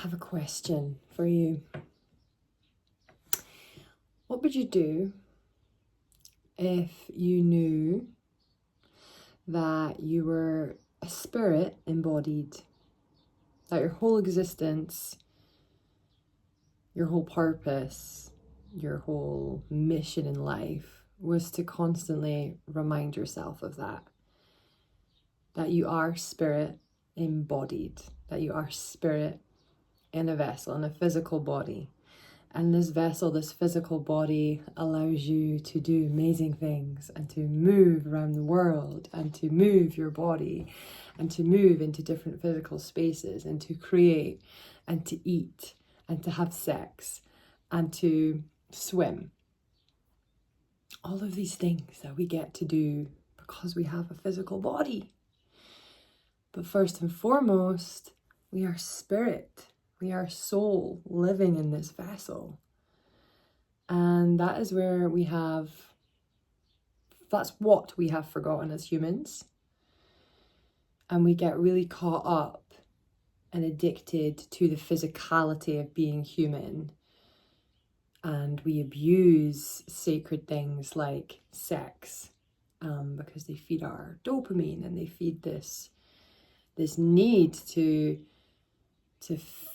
have a question for you. What would you do if you knew that you were a spirit embodied? That your whole existence, your whole purpose, your whole mission in life was to constantly remind yourself of that. That you are spirit embodied, that you are spirit in a vessel, in a physical body. And this vessel, this physical body allows you to do amazing things and to move around the world and to move your body and to move into different physical spaces and to create and to eat and to have sex and to swim. All of these things that we get to do because we have a physical body. But first and foremost, we are spirit. We are soul living in this vessel. And that is where that's what we have forgotten as humans. And we get really caught up and addicted to the physicality of being human. And we abuse sacred things like sex because they feed our dopamine and they feed this need to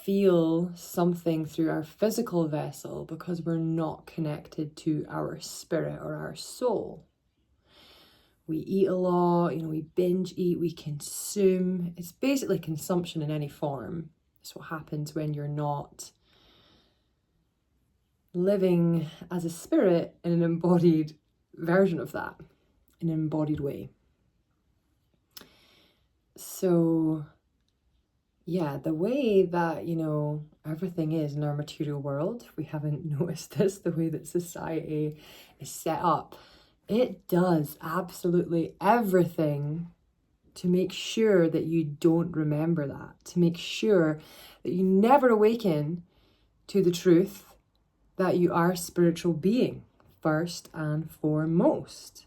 feel something through our physical vessel because we're not connected to our spirit or our soul. We eat a lot, we binge eat, we consume. It's basically consumption in any form. It's what happens when you're not living as a spirit in an embodied version of that, in an embodied way. So yeah, the way that, everything is in our material world, we haven't noticed this, the way that society is set up, it does absolutely everything to make sure that you don't remember that, to make sure that you never awaken to the truth that you are a spiritual being, first and foremost.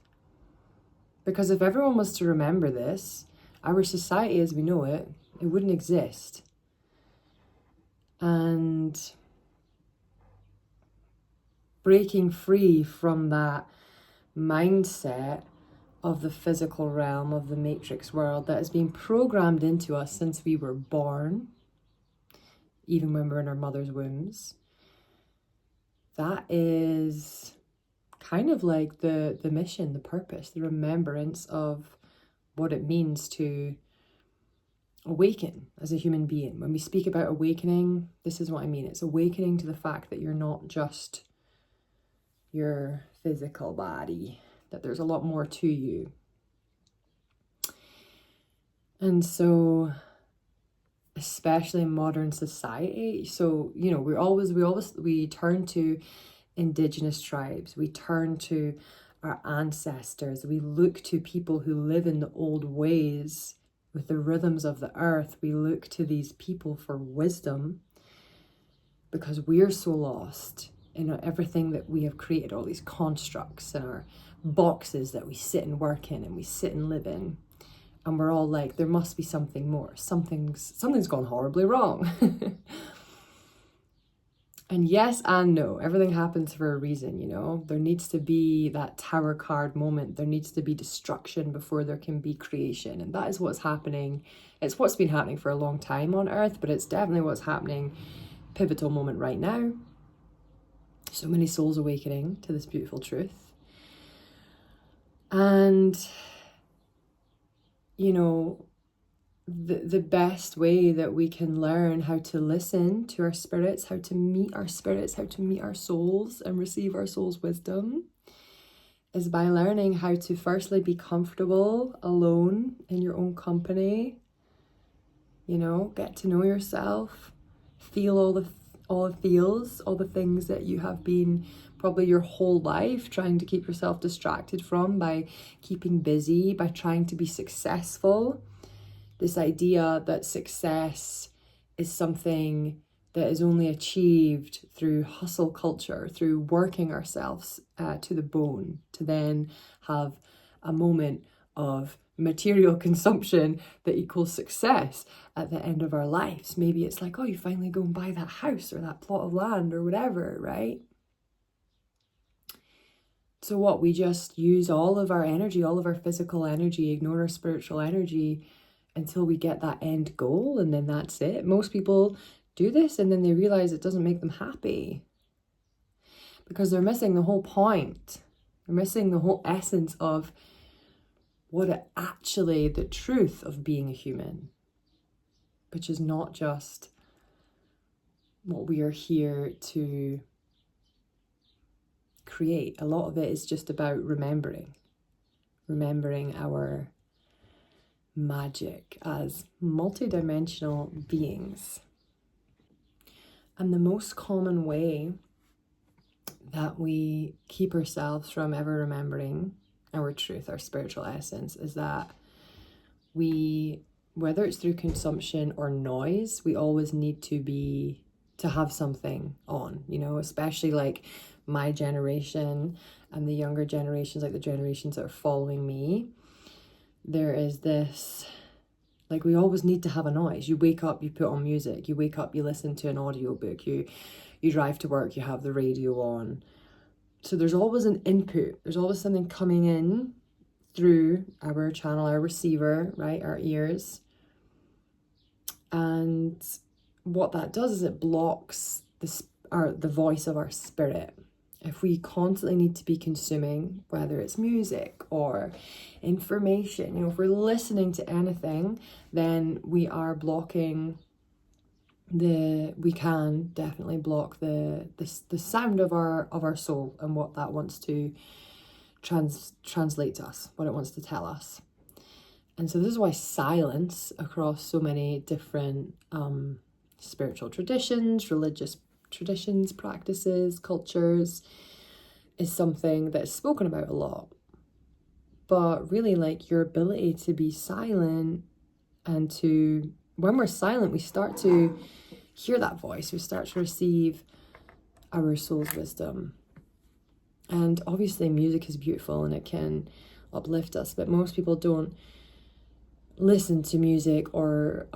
Because if everyone was to remember this, our society as we know it wouldn't exist. And breaking free from that mindset of the physical realm, of the matrix world that has been programmed into us since we were born, even when we're in our mother's wombs, that is kind of like the mission, the purpose, the remembrance of what it means to awaken as a human being. When we speak about awakening, this is what I mean. It's awakening to the fact that you're not just your physical body, that there's a lot more to you. And so, especially in modern society, so, we turn to indigenous tribes, we turn to our ancestors, we look to people who live in the old ways with the rhythms of the earth. We look to these people for wisdom because we're so lost in everything that we have created, all these constructs and our boxes that we sit and work in and we sit and live in. And we're all like, there must be something more. Something's gone horribly wrong. And yes and no, everything happens for a reason, There needs to be that tower card moment. There needs to be destruction before there can be creation. And that is what's happening. It's what's been happening for a long time on Earth, but it's definitely what's happening, pivotal moment right now. So many souls awakening to this beautiful truth. And, the best way that we can learn how to listen to our spirits, how to meet our spirits, how to meet our souls and receive our soul's wisdom is by learning how to firstly be comfortable alone in your own company, get to know yourself, feel all the feels, all the things that you have been probably your whole life trying to keep yourself distracted from by keeping busy, by trying to be successful. This idea that success is something that is only achieved through hustle culture, through working ourselves to the bone, to then have a moment of material consumption that equals success at the end of our lives. Maybe it's like, oh, you finally go and buy that house or that plot of land or whatever, right? So what, we just use all of our energy, all of our physical energy, ignore our spiritual energy until we get that end goal, and then that's it. Most people do this and then they realize it doesn't make them happy because they're missing the whole point. They're missing the whole essence of what it actually, the truth of being a human, which is not just what we are here to create. A lot of it is just about remembering our magic as multidimensional beings. And the most common way that we keep ourselves from ever remembering our truth, our spiritual essence, is that we, whether it's through consumption or noise, we always need to have something on, you know, especially like my generation and the younger generations, like the generations that are following me. There is this, like, we always need to have a noise. You wake up, you put on music. You wake up, you listen to an audiobook. You drive to work, you have the radio on. So there's always an input. There's always something coming in through our channel, our receiver, right? Our ears. And what that does is it blocks the voice of our spirit. If we constantly need to be consuming, whether it's music or information, you know, if we're listening to anything, then we are blocking we can definitely block the sound of our soul and what that wants to translate to us, what it wants to tell us. And so this is why silence across so many different spiritual traditions, religious traditions, practices, cultures is something that is spoken about a lot. But really, like, your ability to be silent, and to, when we're silent, we start to hear that voice. We start to receive our soul's wisdom. And obviously music is beautiful and it can uplift us, but most people don't listen to music or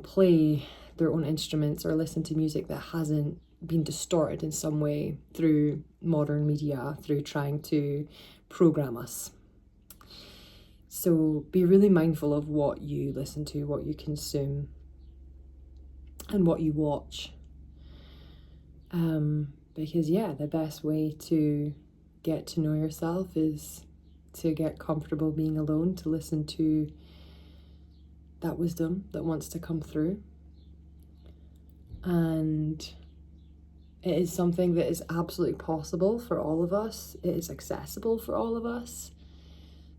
play their own instruments or listen to music that hasn't been distorted in some way through modern media, through trying to program us. So be really mindful of what you listen to, what you consume, and what you watch. Because the best way to get to know yourself is to get comfortable being alone, to listen to that wisdom that wants to come through. And it is something that is absolutely possible for all of us. It is accessible for all of us.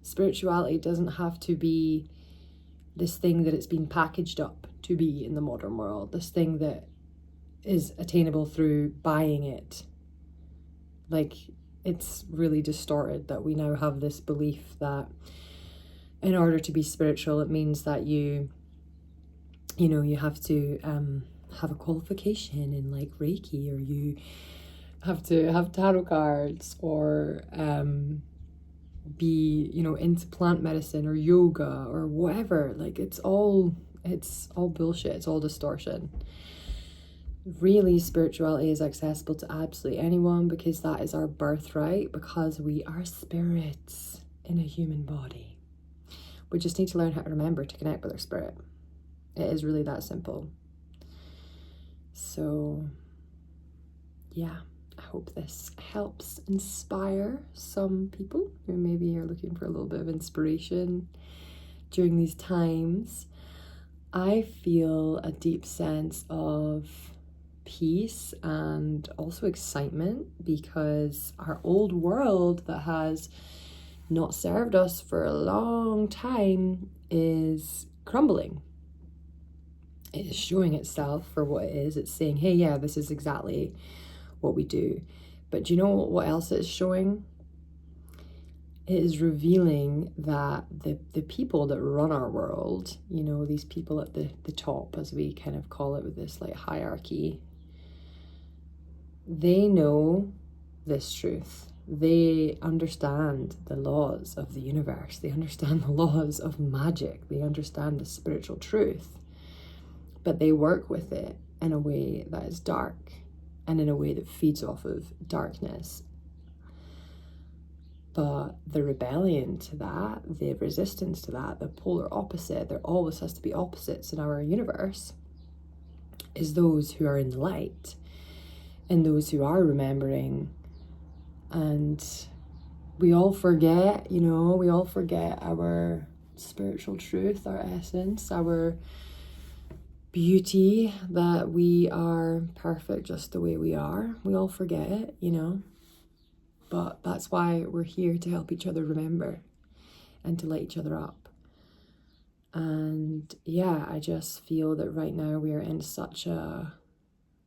Spirituality doesn't have to be this thing that it's been packaged up to be in the modern world, this thing that is attainable through buying it. Like, it's really distorted that we now have this belief that in order to be spiritual, it means that you have to have a qualification in like Reiki, or you have to have tarot cards, or be into plant medicine or yoga or whatever. Like, it's all bullshit. It's all distortion. Really, spirituality is accessible to absolutely anyone, because that is our birthright, because we are spirits in a human body. We just need to learn how to remember to connect with our spirit. It is really that simple. So I hope this helps inspire some people who maybe are looking for a little bit of inspiration during these times. I feel a deep sense of peace and also excitement, because our old world that has not served us for a long time is crumbling. It is showing itself for what it is. It's saying, hey, yeah, this is exactly what we do. But do you know what else it is showing? It is revealing that the people that run our world, these people at the top, as we kind of call it, with this like hierarchy, they know this truth. They understand the laws of the universe. They understand the laws of magic. They understand the spiritual truth. But they work with it in a way that is dark and in a way that feeds off of darkness. But the rebellion to that, the resistance to that, the polar opposite, there always has to be opposites in our universe, is those who are in the light and those who are remembering. And we all forget, we all forget our spiritual truth, our essence, our beauty, that we are perfect just the way we are. We all forget it, But that's why we're here, to help each other remember and to light each other up. And yeah, I just feel that right now we are in such a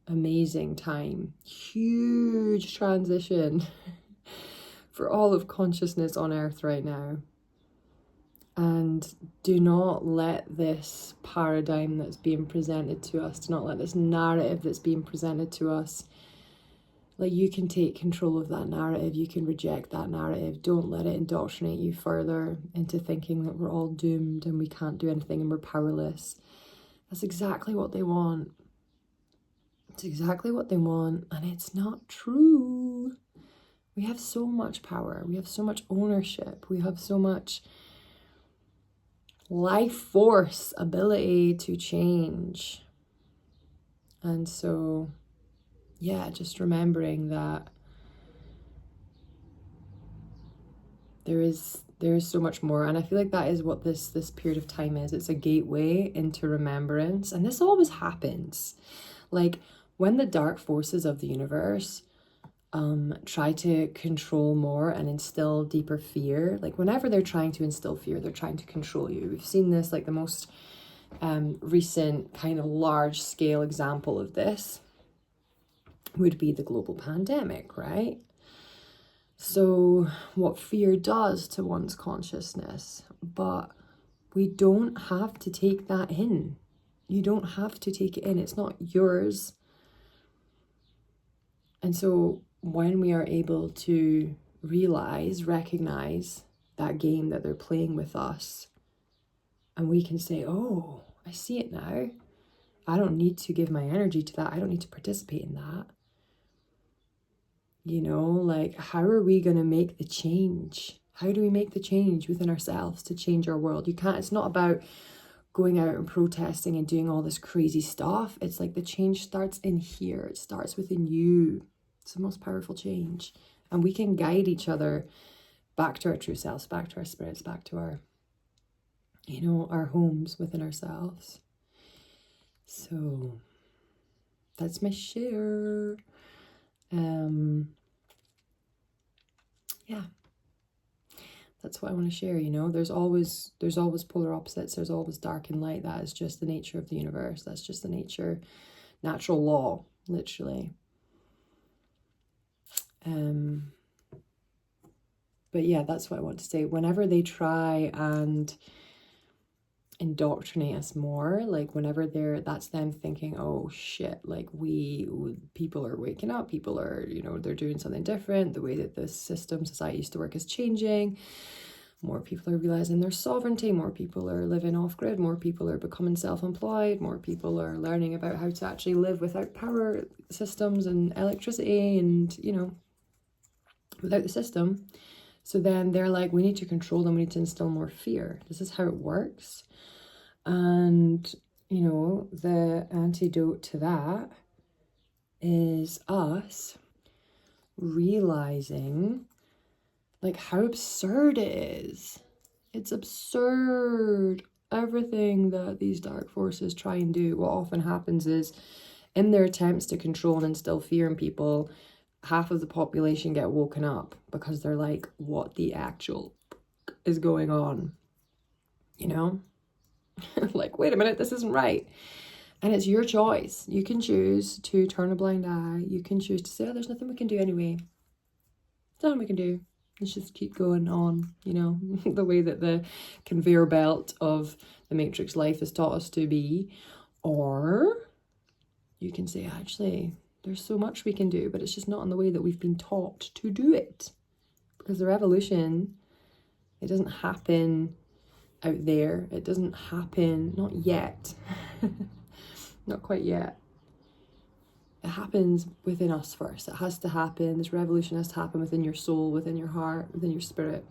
amazing time, huge transition for all of consciousness on earth right now. And do not let this paradigm that's being presented to us, do not let this narrative that's being presented to us, like, you can take control of that narrative, you can reject that narrative. Don't let it indoctrinate you further into thinking that we're all doomed and we can't do anything and we're powerless. That's exactly what they want. It's exactly what they want, and it's not true. We have so much power, we have so much ownership, we have so much life force, ability to change. And so yeah, just remembering that there is so much more. And I feel like that is what this period of time is. It's a gateway into remembrance. And this always happens. Like, when the dark forces of the universe try to control more and instill deeper fear, like whenever they're trying to instill fear, they're trying to control you. We've seen this, like the most recent kind of large scale example of this would be the global pandemic, right? So what fear does to one's consciousness, but we don't have to take that in. You don't have to take it in. It's not yours. And so when we are able to recognize that game that they're playing with us, and we can say, oh, I see it now. I don't need to give my energy to that. I don't need to participate in that. Like, how are we going to make the change? How do we make the change within ourselves to change our world? It's not about going out and protesting and doing all this crazy stuff. It's like the change starts in here. It starts within you. It's the most powerful change. And we can guide each other back to our true selves, back to our spirits, back to our, our homes within ourselves. So that's my share. Yeah, that's what I want to share. There's always polar opposites. There's always dark and light. That is just the nature of the universe. That's just the natural law, literally. But yeah, that's what I want to say. Whenever they try and indoctrinate us more, like whenever that's them thinking, oh shit, like people are waking up, people are, they're doing something different, the way that the society used to work is changing, more people are realizing their sovereignty, more people are living off grid, more people are becoming self-employed, more people are learning about how to actually live without power systems and electricity and without the system. So then they're like, we need to control them, we need to instill more fear. This is how it works. And, the antidote to that is us realizing, like, how absurd it is. It's absurd. Everything that these dark forces try and do, what often happens is, in their attempts to control and instill fear in people, half of the population get woken up because they're like, what the actual is going on? Like, wait a minute, this isn't right. And it's your choice. You can choose to turn a blind eye. You can choose to say, oh, there's nothing we can do anyway. There's nothing we can do. Let's just keep going on, the way that the conveyor belt of the Matrix life has taught us to be. Or you can say, actually, there's so much we can do, but it's just not in the way that we've been taught to do it. Because the revolution, it doesn't happen out there. It doesn't happen, not yet, not quite yet. It happens within us first. It has to happen. This revolution has to happen within your soul, within your heart, within your spirit,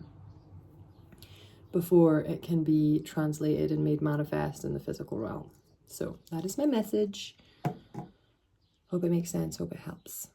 before it can be translated and made manifest in the physical realm. So that is my message. Hope it makes sense. Hope it helps.